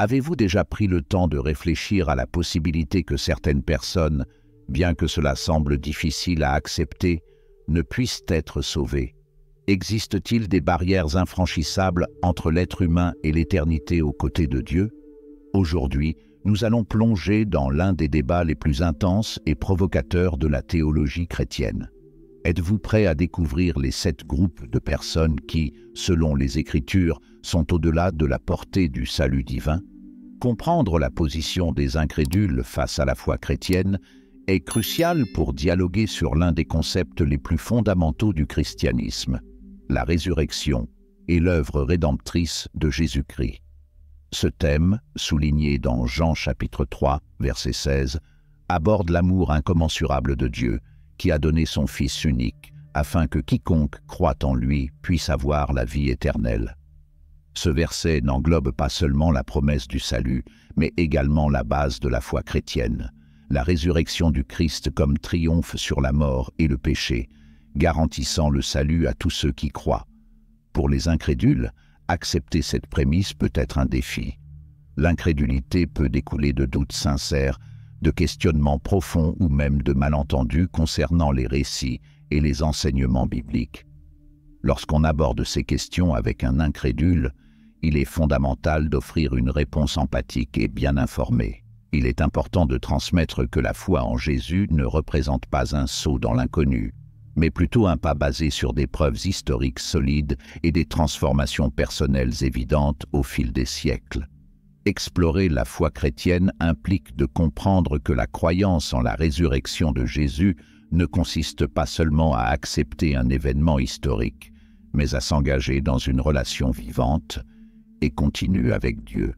Avez-vous déjà pris le temps de réfléchir à la possibilité que certaines personnes, bien que cela semble difficile à accepter, ne puissent être sauvées? Existe-t-il des barrières infranchissables entre l'être humain et l'éternité aux côtés de Dieu? Aujourd'hui, nous allons plonger dans l'un des débats les plus intenses et provocateurs de la théologie chrétienne. Êtes-vous prêt à découvrir les 7 groupes de personnes qui, selon les Écritures, sont au-delà de la portée du salut divin? Comprendre la position des incrédules face à la foi chrétienne est crucial pour dialoguer sur l'un des concepts les plus fondamentaux du christianisme, la résurrection et l'œuvre rédemptrice de Jésus-Christ. Ce thème, souligné dans Jean chapitre 3, verset 16, aborde l'amour incommensurable de Dieu, qui a donné son Fils unique, afin que quiconque croit en lui puisse avoir la vie éternelle. Ce verset n'englobe pas seulement la promesse du salut, mais également la base de la foi chrétienne, la résurrection du Christ comme triomphe sur la mort et le péché, garantissant le salut à tous ceux qui croient. Pour les incrédules, accepter cette prémisse peut être un défi. L'incrédulité peut découler de doutes sincères, de questionnements profonds ou même de malentendus concernant les récits et les enseignements bibliques. Lorsqu'on aborde ces questions avec un incrédule, il est fondamental d'offrir une réponse empathique et bien informée. Il est important de transmettre que la foi en Jésus ne représente pas un saut dans l'inconnu, mais plutôt un pas basé sur des preuves historiques solides et des transformations personnelles évidentes au fil des siècles. Explorer la foi chrétienne implique de comprendre que la croyance en la résurrection de Jésus ne consiste pas seulement à accepter un événement historique, mais à s'engager dans une relation vivante et continue avec Dieu.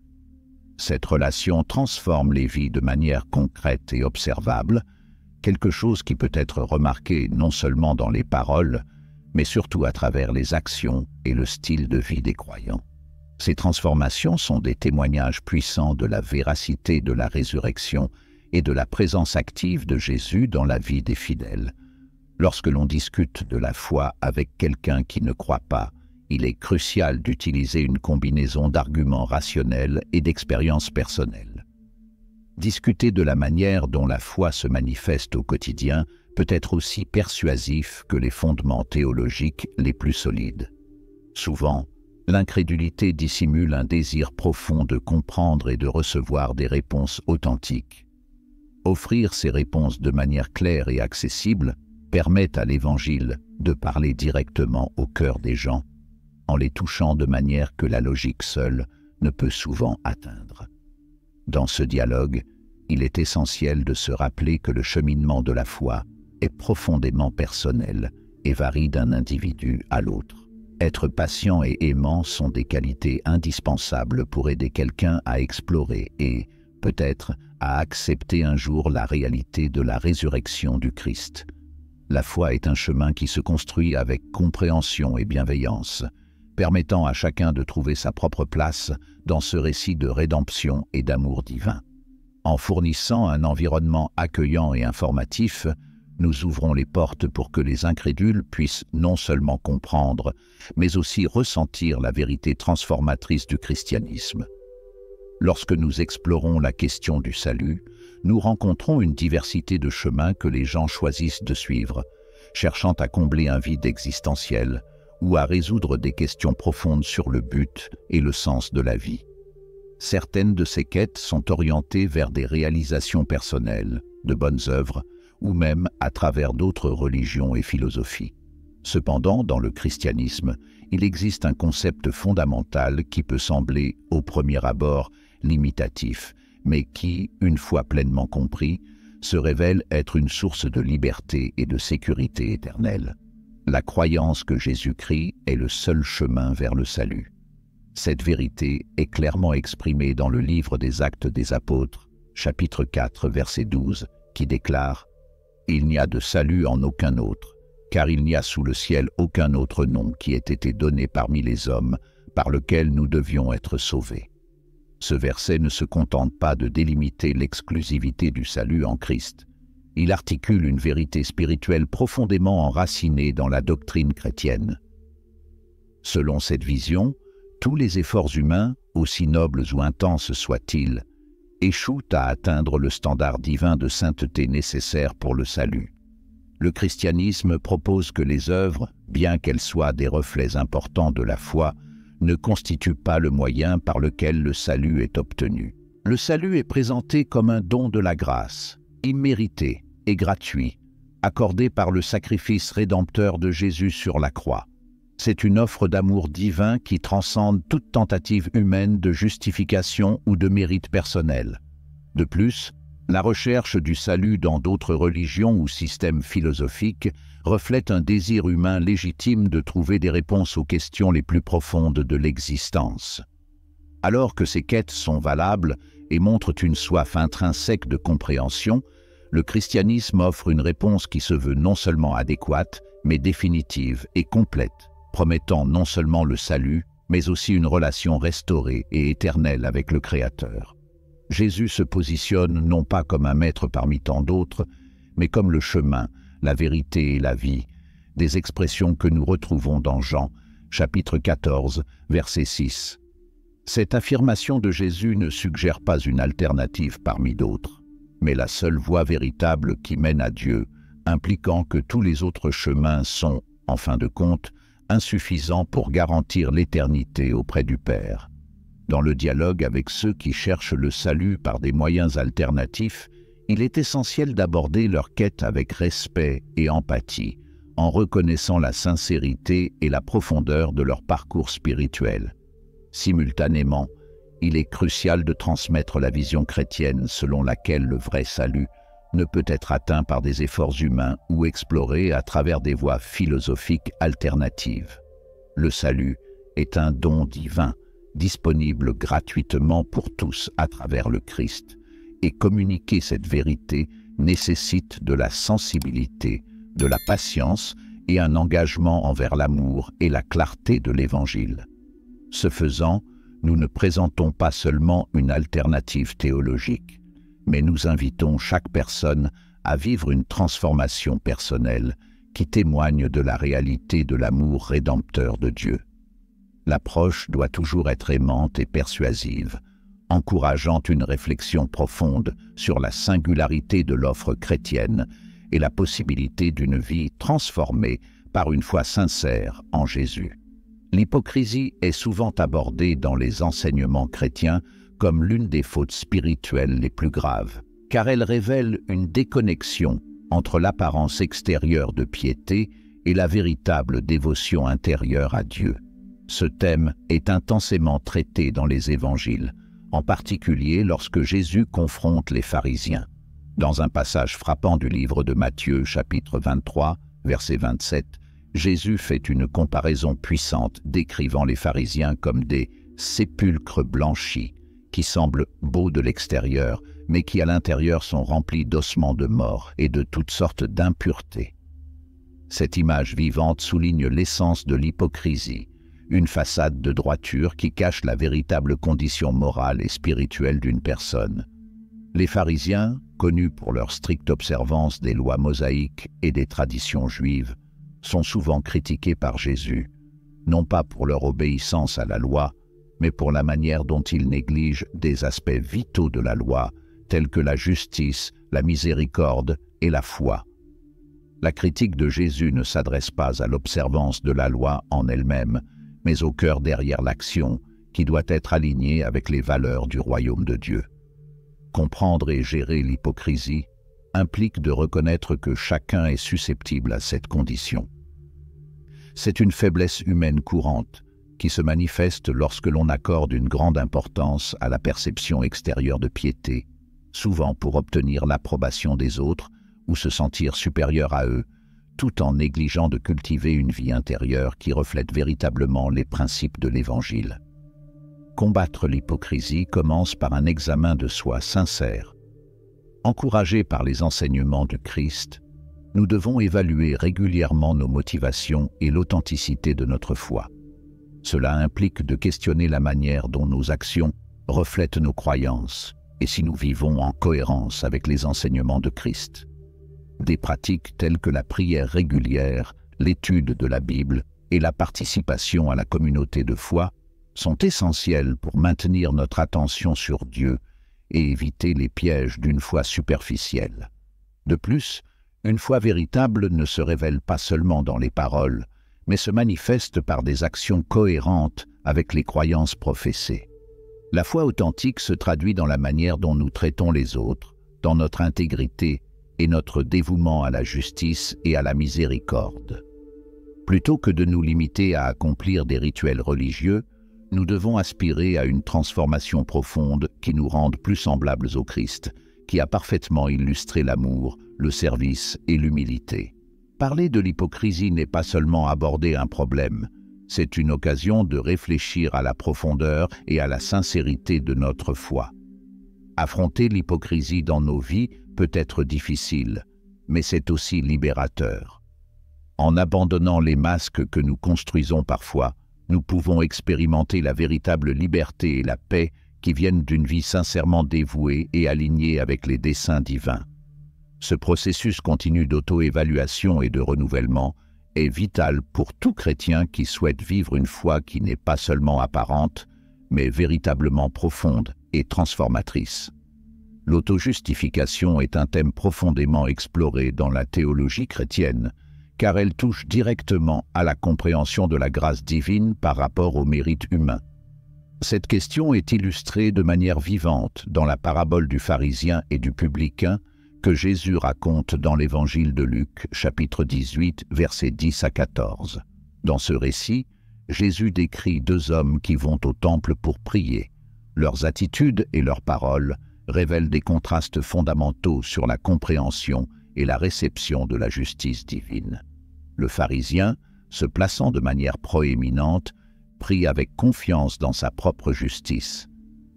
Cette relation transforme les vies de manière concrète et observable, quelque chose qui peut être remarqué non seulement dans les paroles, mais surtout à travers les actions et le style de vie des croyants. Ces transformations sont des témoignages puissants de la véracité de la résurrection et de la présence active de Jésus dans la vie des fidèles. Lorsque l'on discute de la foi avec quelqu'un qui ne croit pas, il est crucial d'utiliser une combinaison d'arguments rationnels et d'expériences personnelles. Discuter de la manière dont la foi se manifeste au quotidien peut être aussi persuasif que les fondements théologiques les plus solides. Souvent, l'incrédulité dissimule un désir profond de comprendre et de recevoir des réponses authentiques. Offrir ces réponses de manière claire et accessible permet à l'Évangile de parler directement au cœur des gens, en les touchant de manière que la logique seule ne peut souvent atteindre. Dans ce dialogue, il est essentiel de se rappeler que le cheminement de la foi est profondément personnel et varie d'un individu à l'autre. Être patient et aimant sont des qualités indispensables pour aider quelqu'un à explorer et, peut-être, à accepter un jour la réalité de la résurrection du Christ. La foi est un chemin qui se construit avec compréhension et bienveillance, permettant à chacun de trouver sa propre place dans ce récit de rédemption et d'amour divin. En fournissant un environnement accueillant et informatif, nous ouvrons les portes pour que les incrédules puissent non seulement comprendre, mais aussi ressentir la vérité transformatrice du christianisme. Lorsque nous explorons la question du salut, nous rencontrons une diversité de chemins que les gens choisissent de suivre, cherchant à combler un vide existentiel ou à résoudre des questions profondes sur le but et le sens de la vie. Certaines de ces quêtes sont orientées vers des réalisations personnelles, de bonnes œuvres, ou même à travers d'autres religions et philosophies. Cependant, dans le christianisme, il existe un concept fondamental qui peut sembler, au premier abord, limitatif, mais qui, une fois pleinement compris, se révèle être une source de liberté et de sécurité éternelle. La croyance que Jésus-Christ est le seul chemin vers le salut. Cette vérité est clairement exprimée dans le livre des Actes des Apôtres, chapitre 4, verset 12, qui déclare « Il n'y a de salut en aucun autre, car il n'y a sous le ciel aucun autre nom qui ait été donné parmi les hommes, par lequel nous devions être sauvés. » Ce verset ne se contente pas de délimiter l'exclusivité du salut en Christ. Il articule une vérité spirituelle profondément enracinée dans la doctrine chrétienne. Selon cette vision, Tous les efforts humains, aussi nobles ou intenses soient-ils, échouent à atteindre le standard divin de sainteté nécessaire pour le salut. Le christianisme propose que les œuvres, bien qu'elles soient des reflets importants de la foi, ne constituent pas le moyen par lequel le salut est obtenu. Le salut est présenté comme un don de la grâce, immérité et gratuit, accordé par le sacrifice rédempteur de Jésus sur la croix. C'est une offre d'amour divin qui transcende toute tentative humaine de justification ou de mérite personnel. De plus, la recherche du salut dans d'autres religions ou systèmes philosophiques reflète un désir humain légitime de trouver des réponses aux questions les plus profondes de l'existence. Alors que ces quêtes sont valables et montrent une soif intrinsèque de compréhension, le christianisme offre une réponse qui se veut non seulement adéquate, mais définitive et complète, promettant non seulement le salut, mais aussi une relation restaurée et éternelle avec le Créateur. Jésus se positionne non pas comme un maître parmi tant d'autres, mais comme le chemin, la vérité et la vie, des expressions que nous retrouvons dans Jean, chapitre 14, verset 6. Cette affirmation de Jésus ne suggère pas une alternative parmi d'autres, mais la seule voie véritable qui mène à Dieu, impliquant que tous les autres chemins sont, en fin de compte, insuffisants pour garantir l'éternité auprès du Père. Dans le dialogue avec ceux qui cherchent le salut par des moyens alternatifs, il est essentiel d'aborder leur quête avec respect et empathie, en reconnaissant la sincérité et la profondeur de leur parcours spirituel. Simultanément, il est crucial de transmettre la vision chrétienne selon laquelle le vrai salut ne peut être atteint par des efforts humains ou exploré à travers des voies philosophiques alternatives. Le salut est un don divin, disponible gratuitement pour tous à travers le Christ, et communiquer cette vérité nécessite de la sensibilité, de la patience et un engagement envers l'amour et la clarté de l'Évangile. Ce faisant, nous ne présentons pas seulement une alternative théologique, mais nous invitons chaque personne à vivre une transformation personnelle qui témoigne de la réalité de l'amour rédempteur de Dieu. L'approche doit toujours être aimante et persuasive, encourageant une réflexion profonde sur la singularité de l'offre chrétienne et la possibilité d'une vie transformée par une foi sincère en Jésus. L'hypocrisie est souvent abordée dans les enseignements chrétiens comme l'une des fautes spirituelles les plus graves, car elle révèle une déconnexion entre l'apparence extérieure de piété et la véritable dévotion intérieure à Dieu. Ce thème est intensément traité dans les évangiles, en particulier lorsque Jésus confronte les pharisiens. Dans un passage frappant du livre de Matthieu, chapitre 23, verset 27, Jésus fait une comparaison puissante décrivant les pharisiens comme des « sépulcres blanchis » qui semblent beaux de l'extérieur, mais qui à l'intérieur sont remplis d'ossements de mort et de toutes sortes d'impuretés. Cette image vivante souligne l'essence de l'hypocrisie, une façade de droiture qui cache la véritable condition morale et spirituelle d'une personne. Les pharisiens, connus pour leur stricte observance des lois mosaïques et des traditions juives, sont souvent critiqués par Jésus, non pas pour leur obéissance à la loi, mais pour la manière dont ils négligent des aspects vitaux de la loi, tels que la justice, la miséricorde et la foi. La critique de Jésus ne s'adresse pas à l'observance de la loi en elle-même, mais au cœur derrière l'action, qui doit être alignée avec les valeurs du royaume de Dieu. Comprendre et gérer l'hypocrisie implique de reconnaître que chacun est susceptible à cette condition. C'est une faiblesse humaine courante, qui se manifeste lorsque l'on accorde une grande importance à la perception extérieure de piété, souvent pour obtenir l'approbation des autres ou se sentir supérieur à eux, tout en négligeant de cultiver une vie intérieure qui reflète véritablement les principes de l'Évangile. Combattre l'hypocrisie commence par un examen de soi sincère. Encouragés par les enseignements du Christ, nous devons évaluer régulièrement nos motivations et l'authenticité de notre foi. Cela implique de questionner la manière dont nos actions reflètent nos croyances et si nous vivons en cohérence avec les enseignements de Christ. Des pratiques telles que la prière régulière, l'étude de la Bible et la participation à la communauté de foi sont essentielles pour maintenir notre attention sur Dieu et éviter les pièges d'une foi superficielle. De plus, une foi véritable ne se révèle pas seulement dans les paroles, mais se manifeste par des actions cohérentes avec les croyances professées. La foi authentique se traduit dans la manière dont nous traitons les autres, dans notre intégrité et notre dévouement à la justice et à la miséricorde. Plutôt que de nous limiter à accomplir des rituels religieux, nous devons aspirer à une transformation profonde qui nous rende plus semblables au Christ, qui a parfaitement illustré l'amour, le service et l'humilité. Parler de l'hypocrisie n'est pas seulement aborder un problème, c'est une occasion de réfléchir à la profondeur et à la sincérité de notre foi. Affronter l'hypocrisie dans nos vies peut être difficile, mais c'est aussi libérateur. En abandonnant les masques que nous construisons parfois, nous pouvons expérimenter la véritable liberté et la paix qui viennent d'une vie sincèrement dévouée et alignée avec les desseins divins. Ce processus continu d'auto-évaluation et de renouvellement est vital pour tout chrétien qui souhaite vivre une foi qui n'est pas seulement apparente, mais véritablement profonde et transformatrice. L'auto-justification est un thème profondément exploré dans la théologie chrétienne, car elle touche directement à la compréhension de la grâce divine par rapport au mérite humain. Cette question est illustrée de manière vivante dans la parabole du pharisien et du publicain que Jésus raconte dans l'évangile de Luc, chapitre 18, versets 10 à 14. Dans ce récit, Jésus décrit deux hommes qui vont au temple pour prier. Leurs attitudes et leurs paroles révèlent des contrastes fondamentaux sur la compréhension et la réception de la justice divine. Le pharisien, se plaçant de manière proéminente, prie avec confiance dans sa propre justice.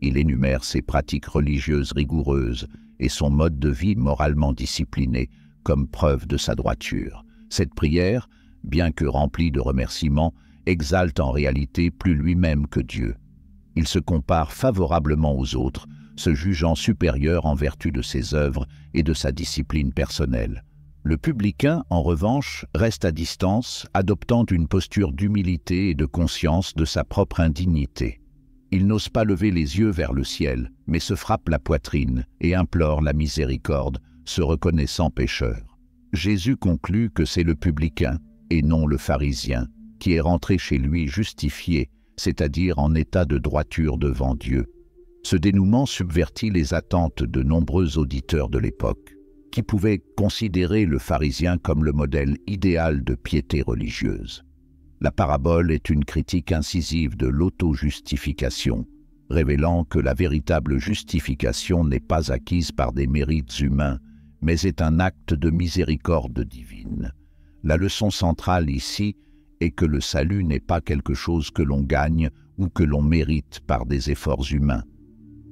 Il énumère ses pratiques religieuses rigoureuses et son mode de vie moralement discipliné comme preuve de sa droiture. Cette prière, bien que remplie de remerciements, exalte en réalité plus lui-même que Dieu. Il se compare favorablement aux autres, se jugeant supérieur en vertu de ses œuvres et de sa discipline personnelle. Le publicain, en revanche, reste à distance, adoptant une posture d'humilité et de conscience de sa propre indignité. Il n'ose pas lever les yeux vers le ciel, mais se frappe la poitrine et implore la miséricorde, se reconnaissant pécheur. Jésus conclut que c'est le publicain, et non le pharisien, qui est rentré chez lui justifié, c'est-à-dire en état de droiture devant Dieu. Ce dénouement subvertit les attentes de nombreux auditeurs de l'époque, qui pouvaient considérer le pharisien comme le modèle idéal de piété religieuse. La parabole est une critique incisive de l'auto-justification, révélant que la véritable justification n'est pas acquise par des mérites humains, mais est un acte de miséricorde divine. La leçon centrale ici est que le salut n'est pas quelque chose que l'on gagne ou que l'on mérite par des efforts humains.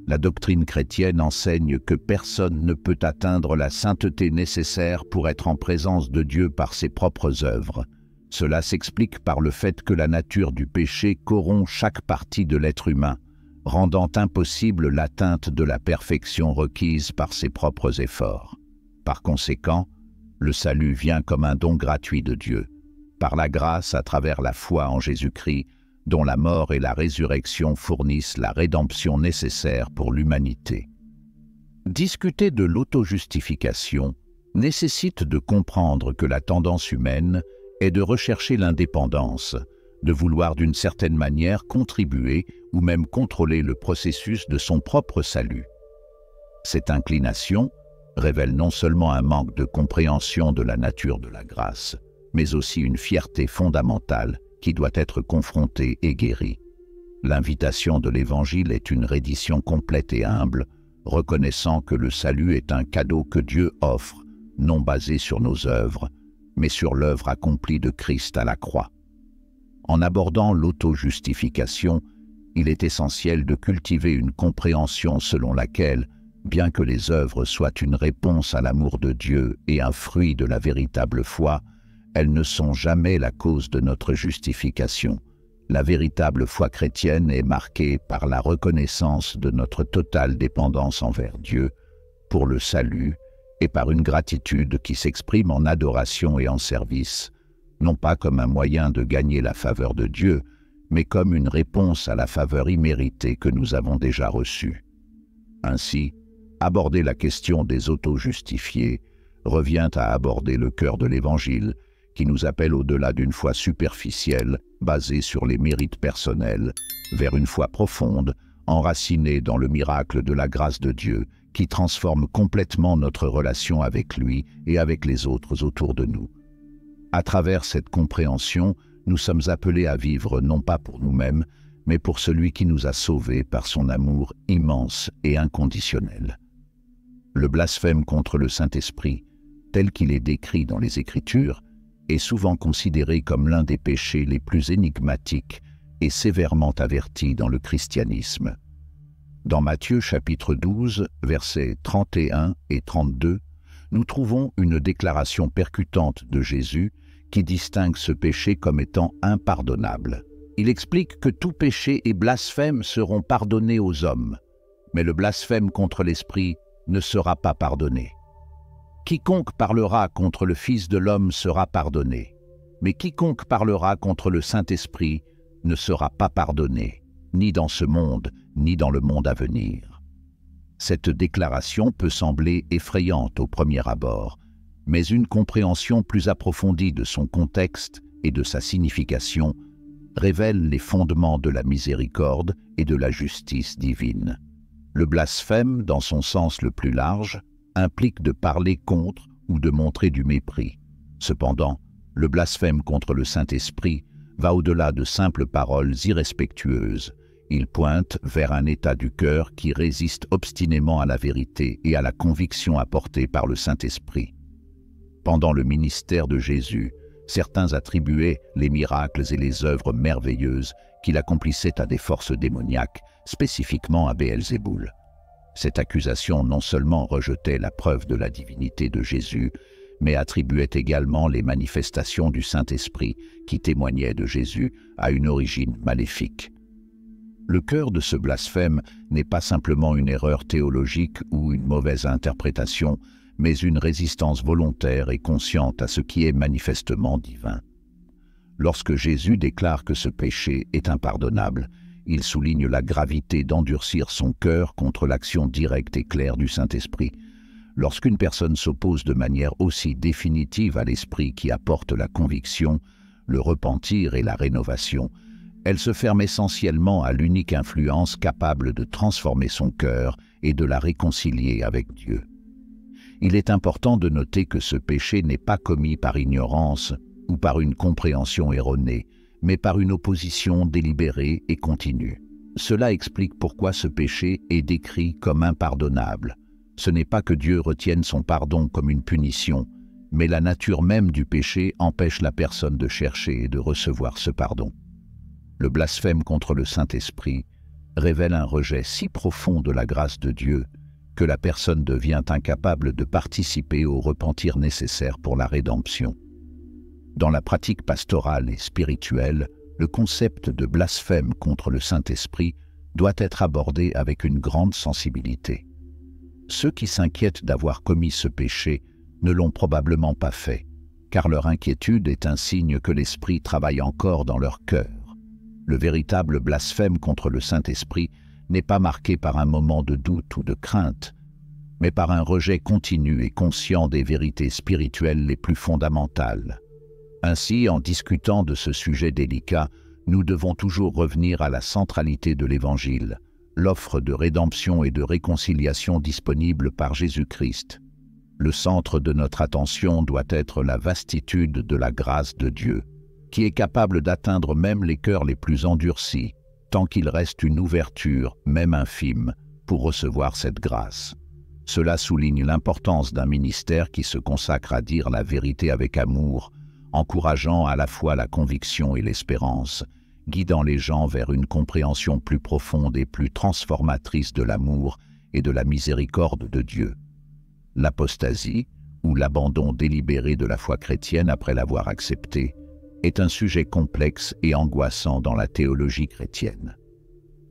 La doctrine chrétienne enseigne que personne ne peut atteindre la sainteté nécessaire pour être en présence de Dieu par ses propres œuvres. Cela s'explique par le fait que la nature du péché corrompt chaque partie de l'être humain, rendant impossible l'atteinte de la perfection requise par ses propres efforts. Par conséquent, le salut vient comme un don gratuit de Dieu, par la grâce à travers la foi en Jésus-Christ, dont la mort et la résurrection fournissent la rédemption nécessaire pour l'humanité. Discuter de l'auto-justification nécessite de comprendre que la tendance humaine est de rechercher l'indépendance, de vouloir d'une certaine manière contribuer ou même contrôler le processus de son propre salut. Cette inclination révèle non seulement un manque de compréhension de la nature de la grâce, mais aussi une fierté fondamentale qui doit être confrontée et guérie. L'invitation de l'Évangile est une reddition complète et humble, reconnaissant que le salut est un cadeau que Dieu offre, non basé sur nos œuvres, mais sur l'œuvre accomplie de Christ à la croix. En abordant l'auto-justification, il est essentiel de cultiver une compréhension selon laquelle, bien que les œuvres soient une réponse à l'amour de Dieu et un fruit de la véritable foi, elles ne sont jamais la cause de notre justification. La véritable foi chrétienne est marquée par la reconnaissance de notre totale dépendance envers Dieu pour le salut et par une gratitude qui s'exprime en adoration et en service, non pas comme un moyen de gagner la faveur de Dieu, mais comme une réponse à la faveur imméritée que nous avons déjà reçue. Ainsi, aborder la question des auto-justifiés revient à aborder le cœur de l'Évangile, qui nous appelle au-delà d'une foi superficielle, basée sur les mérites personnels, vers une foi profonde, enracinée dans le miracle de la grâce de Dieu, qui transforme complètement notre relation avec lui et avec les autres autour de nous. À travers cette compréhension, nous sommes appelés à vivre non pas pour nous-mêmes, mais pour celui qui nous a sauvés par son amour immense et inconditionnel. Le blasphème contre le Saint-Esprit, tel qu'il est décrit dans les Écritures, est souvent considéré comme l'un des péchés les plus énigmatiques et sévèrement averti dans le christianisme. Dans Matthieu chapitre 12, versets 31 et 32, nous trouvons une déclaration percutante de Jésus qui distingue ce péché comme étant impardonnable. Il explique que tout péché et blasphème seront pardonnés aux hommes, mais le blasphème contre l'Esprit ne sera pas pardonné. Quiconque parlera contre le Fils de l'homme sera pardonné, mais quiconque parlera contre le Saint-Esprit ne sera pas pardonné, ni dans ce monde, ni dans le monde à venir. Cette déclaration peut sembler effrayante au premier abord, mais une compréhension plus approfondie de son contexte et de sa signification révèle les fondements de la miséricorde et de la justice divine. Le blasphème, dans son sens le plus large, implique de parler contre ou de montrer du mépris. Cependant, le blasphème contre le Saint-Esprit va au-delà de simples paroles irrespectueuses. Il pointe vers un état du cœur qui résiste obstinément à la vérité et à la conviction apportée par le Saint-Esprit. Pendant le ministère de Jésus, certains attribuaient les miracles et les œuvres merveilleuses qu'il accomplissait à des forces démoniaques, spécifiquement à Béelzéboul. Cette accusation non seulement rejetait la preuve de la divinité de Jésus, mais attribuait également les manifestations du Saint-Esprit qui témoignaient de Jésus à une origine maléfique. Le cœur de ce blasphème n'est pas simplement une erreur théologique ou une mauvaise interprétation, mais une résistance volontaire et consciente à ce qui est manifestement divin. Lorsque Jésus déclare que ce péché est impardonnable, il souligne la gravité d'endurcir son cœur contre l'action directe et claire du Saint-Esprit. Lorsqu'une personne s'oppose de manière aussi définitive à l'Esprit qui apporte la conviction, le repentir et la rénovation, elle se ferme essentiellement à l'unique influence capable de transformer son cœur et de la réconcilier avec Dieu. Il est important de noter que ce péché n'est pas commis par ignorance ou par une compréhension erronée, mais par une opposition délibérée et continue. Cela explique pourquoi ce péché est décrit comme impardonnable. Ce n'est pas que Dieu retienne son pardon comme une punition, mais la nature même du péché empêche la personne de chercher et de recevoir ce pardon. Le blasphème contre le Saint-Esprit révèle un rejet si profond de la grâce de Dieu que la personne devient incapable de participer au repentir nécessaire pour la rédemption. Dans la pratique pastorale et spirituelle, le concept de blasphème contre le Saint-Esprit doit être abordé avec une grande sensibilité. Ceux qui s'inquiètent d'avoir commis ce péché ne l'ont probablement pas fait, car leur inquiétude est un signe que l'Esprit travaille encore dans leur cœur. Le véritable blasphème contre le Saint-Esprit n'est pas marqué par un moment de doute ou de crainte, mais par un rejet continu et conscient des vérités spirituelles les plus fondamentales. Ainsi, en discutant de ce sujet délicat, nous devons toujours revenir à la centralité de l'Évangile, l'offre de rédemption et de réconciliation disponible par Jésus-Christ. Le centre de notre attention doit être la vastitude de la grâce de Dieu, qui est capable d'atteindre même les cœurs les plus endurcis, tant qu'il reste une ouverture, même infime, pour recevoir cette grâce. Cela souligne l'importance d'un ministère qui se consacre à dire la vérité avec amour, encourageant à la fois la conviction et l'espérance, guidant les gens vers une compréhension plus profonde et plus transformatrice de l'amour et de la miséricorde de Dieu. L'apostasie, ou l'abandon délibéré de la foi chrétienne après l'avoir acceptée, est un sujet complexe et angoissant dans la théologie chrétienne.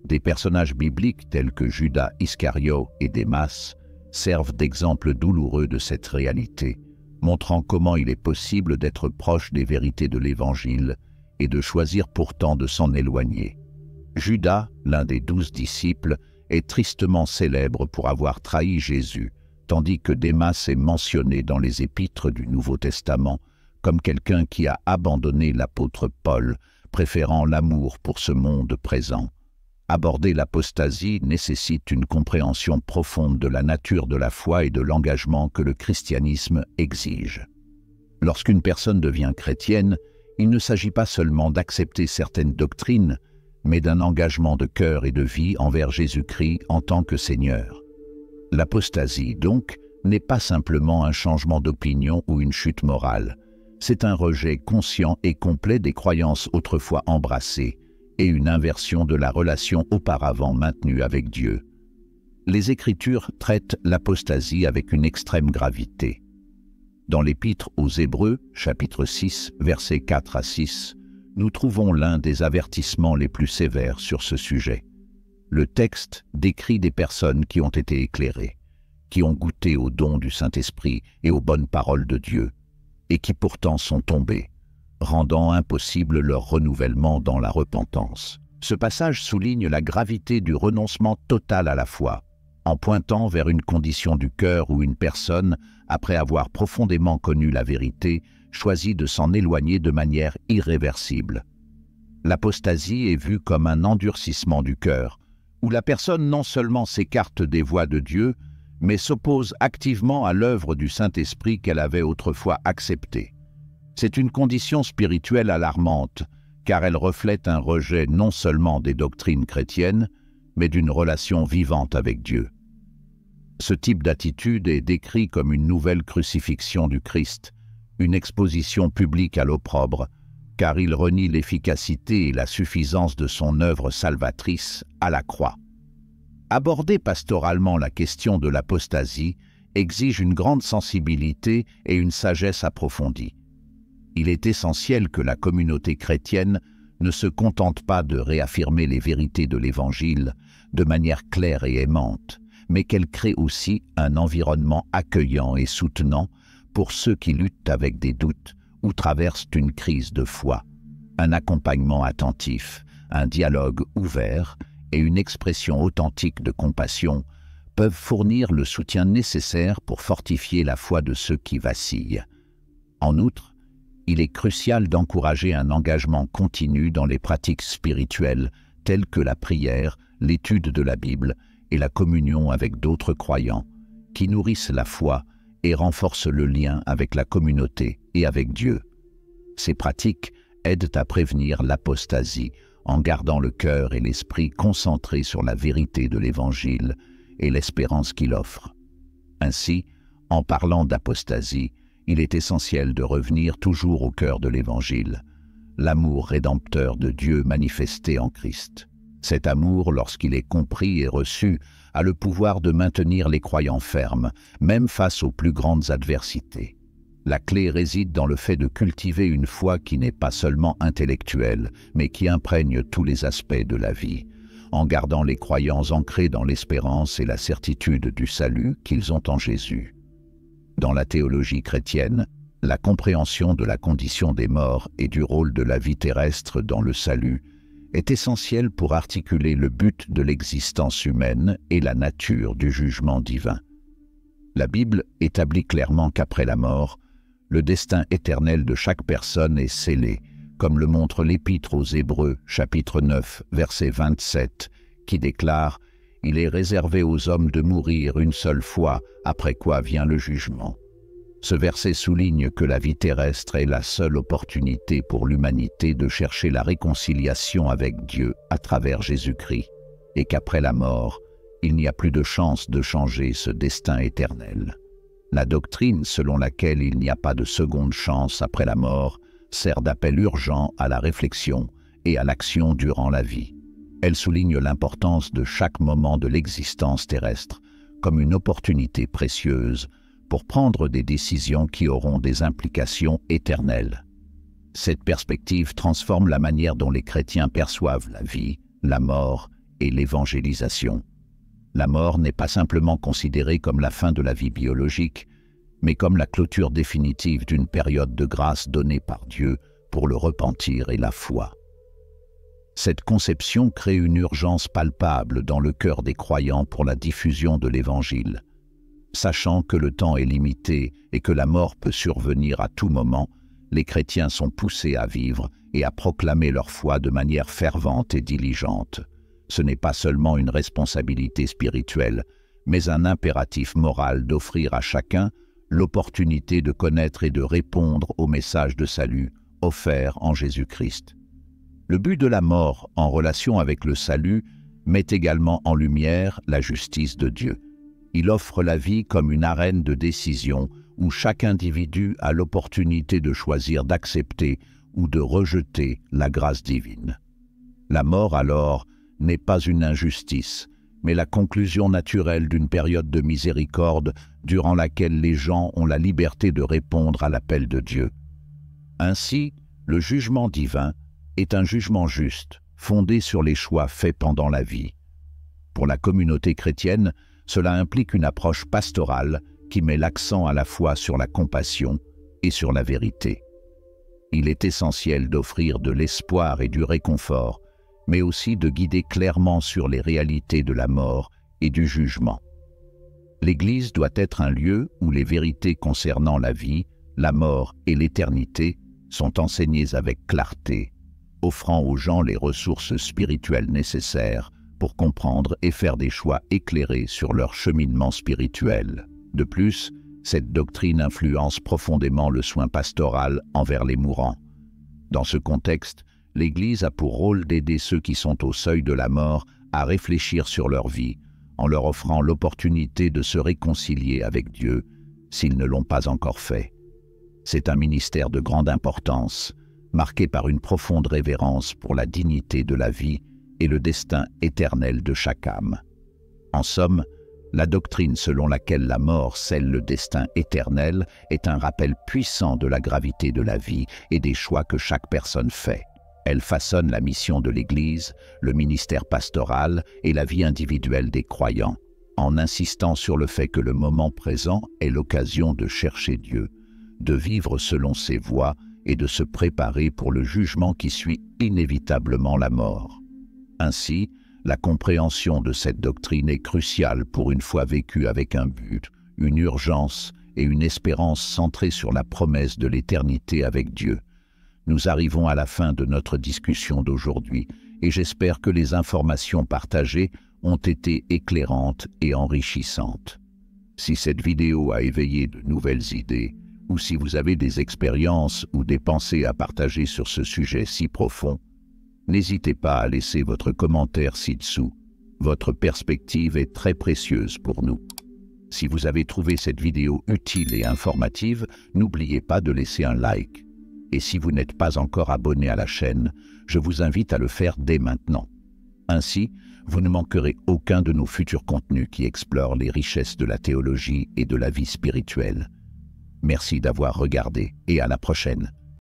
Des personnages bibliques tels que Judas Iscario et Démas servent d'exemples douloureux de cette réalité, montrant comment il est possible d'être proche des vérités de l'Évangile et de choisir pourtant de s'en éloigner. Judas, l'un des 12 disciples, est tristement célèbre pour avoir trahi Jésus, tandis que Démas est mentionné dans les épîtres du Nouveau Testament comme quelqu'un qui a abandonné l'apôtre Paul, préférant l'amour pour ce monde présent. Aborder l'apostasie nécessite une compréhension profonde de la nature de la foi et de l'engagement que le christianisme exige. Lorsqu'une personne devient chrétienne, il ne s'agit pas seulement d'accepter certaines doctrines, mais d'un engagement de cœur et de vie envers Jésus-Christ en tant que Seigneur. L'apostasie, donc, n'est pas simplement un changement d'opinion ou une chute morale. C'est un rejet conscient et complet des croyances autrefois embrassées et une inversion de la relation auparavant maintenue avec Dieu. Les Écritures traitent l'apostasie avec une extrême gravité. Dans l'Épître aux Hébreux, chapitre 6, versets 4 à 6, nous trouvons l'un des avertissements les plus sévères sur ce sujet. Le texte décrit des personnes qui ont été éclairées, qui ont goûté au don du Saint-Esprit et aux bonnes paroles de Dieu, et qui pourtant sont tombées, rendant impossible leur renouvellement dans la repentance. Ce passage souligne la gravité du renoncement total à la foi, en pointant vers une condition du cœur où une personne, après avoir profondément connu la vérité, choisit de s'en éloigner de manière irréversible. L'apostasie est vue comme un endurcissement du cœur, où la personne non seulement s'écarte des voies de Dieu, mais s'oppose activement à l'œuvre du Saint-Esprit qu'elle avait autrefois acceptée. C'est une condition spirituelle alarmante, car elle reflète un rejet non seulement des doctrines chrétiennes, mais d'une relation vivante avec Dieu. Ce type d'attitude est décrit comme une nouvelle crucifixion du Christ, une exposition publique à l'opprobre, car il renie l'efficacité et la suffisance de son œuvre salvatrice à la croix. Aborder pastoralement la question de l'apostasie exige une grande sensibilité et une sagesse approfondie. Il est essentiel que la communauté chrétienne ne se contente pas de réaffirmer les vérités de l'Évangile de manière claire et aimante, mais qu'elle crée aussi un environnement accueillant et soutenant pour ceux qui luttent avec des doutes ou traversent une crise de foi. Un accompagnement attentif, un dialogue ouvert et une expression authentique de compassion peuvent fournir le soutien nécessaire pour fortifier la foi de ceux qui vacillent. En outre, il est crucial d'encourager un engagement continu dans les pratiques spirituelles telles que la prière, l'étude de la Bible et la communion avec d'autres croyants, qui nourrissent la foi et renforcent le lien avec la communauté et avec Dieu. Ces pratiques aident à prévenir l'apostasie en gardant le cœur et l'esprit concentrés sur la vérité de l'Évangile et l'espérance qu'il offre. Ainsi, en parlant d'apostasie, il est essentiel de revenir toujours au cœur de l'Évangile, l'amour rédempteur de Dieu manifesté en Christ. Cet amour, lorsqu'il est compris et reçu, a le pouvoir de maintenir les croyants fermes, même face aux plus grandes adversités. La clé réside dans le fait de cultiver une foi qui n'est pas seulement intellectuelle, mais qui imprègne tous les aspects de la vie, en gardant les croyants ancrés dans l'espérance et la certitude du salut qu'ils ont en Jésus. Dans la théologie chrétienne, la compréhension de la condition des morts et du rôle de la vie terrestre dans le salut est essentielle pour articuler le but de l'existence humaine et la nature du jugement divin. La Bible établit clairement qu'après la mort, le destin éternel de chaque personne est scellé, comme le montre l'Épître aux Hébreux, chapitre 9, verset 27, qui déclare « Il est réservé aux hommes de mourir une seule fois, après quoi vient le jugement ». Ce verset souligne que la vie terrestre est la seule opportunité pour l'humanité de chercher la réconciliation avec Dieu à travers Jésus-Christ, et qu'après la mort, il n'y a plus de chance de changer ce destin éternel. La doctrine selon laquelle il n'y a pas de seconde chance après la mort sert d'appel urgent à la réflexion et à l'action durant la vie. Elle souligne l'importance de chaque moment de l'existence terrestre comme une opportunité précieuse pour prendre des décisions qui auront des implications éternelles. Cette perspective transforme la manière dont les chrétiens perçoivent la vie, la mort et l'évangélisation. La mort n'est pas simplement considérée comme la fin de la vie biologique, mais comme la clôture définitive d'une période de grâce donnée par Dieu pour le repentir et la foi. Cette conception crée une urgence palpable dans le cœur des croyants pour la diffusion de l'Évangile. Sachant que le temps est limité et que la mort peut survenir à tout moment, les chrétiens sont poussés à vivre et à proclamer leur foi de manière fervente et diligente. Ce n'est pas seulement une responsabilité spirituelle, mais un impératif moral d'offrir à chacun l'opportunité de connaître et de répondre au message de salut offert en Jésus-Christ. Le but de la mort en relation avec le salut met également en lumière la justice de Dieu. Il offre la vie comme une arène de décision où chaque individu a l'opportunité de choisir d'accepter ou de rejeter la grâce divine. La mort, alors, n'est pas une injustice, mais la conclusion naturelle d'une période de miséricorde durant laquelle les gens ont la liberté de répondre à l'appel de Dieu. Ainsi, le jugement divin est un jugement juste, fondé sur les choix faits pendant la vie. Pour la communauté chrétienne, cela implique une approche pastorale qui met l'accent à la fois sur la compassion et sur la vérité. Il est essentiel d'offrir de l'espoir et du réconfort, mais aussi de guider clairement sur les réalités de la mort et du jugement. L'Église doit être un lieu où les vérités concernant la vie, la mort et l'éternité sont enseignées avec clarté, offrant aux gens les ressources spirituelles nécessaires pour comprendre et faire des choix éclairés sur leur cheminement spirituel. De plus, cette doctrine influence profondément le soin pastoral envers les mourants. Dans ce contexte, l'Église a pour rôle d'aider ceux qui sont au seuil de la mort à réfléchir sur leur vie, en leur offrant l'opportunité de se réconcilier avec Dieu, s'ils ne l'ont pas encore fait. C'est un ministère de grande importance, marqué par une profonde révérence pour la dignité de la vie et le destin éternel de chaque âme. En somme, la doctrine selon laquelle la mort scelle le destin éternel est un rappel puissant de la gravité de la vie et des choix que chaque personne fait. Elle façonne la mission de l'Église, le ministère pastoral et la vie individuelle des croyants, en insistant sur le fait que le moment présent est l'occasion de chercher Dieu, de vivre selon ses voies et de se préparer pour le jugement qui suit inévitablement la mort. Ainsi, la compréhension de cette doctrine est cruciale pour une foi vécue avec un but, une urgence et une espérance centrée sur la promesse de l'éternité avec Dieu. Nous arrivons à la fin de notre discussion d'aujourd'hui et j'espère que les informations partagées ont été éclairantes et enrichissantes. Si cette vidéo a éveillé de nouvelles idées, ou si vous avez des expériences ou des pensées à partager sur ce sujet si profond, n'hésitez pas à laisser votre commentaire ci-dessous. Votre perspective est très précieuse pour nous. Si vous avez trouvé cette vidéo utile et informative, n'oubliez pas de laisser un like. Et si vous n'êtes pas encore abonné à la chaîne, je vous invite à le faire dès maintenant. Ainsi, vous ne manquerez aucun de nos futurs contenus qui explorent les richesses de la théologie et de la vie spirituelle. Merci d'avoir regardé et à la prochaine.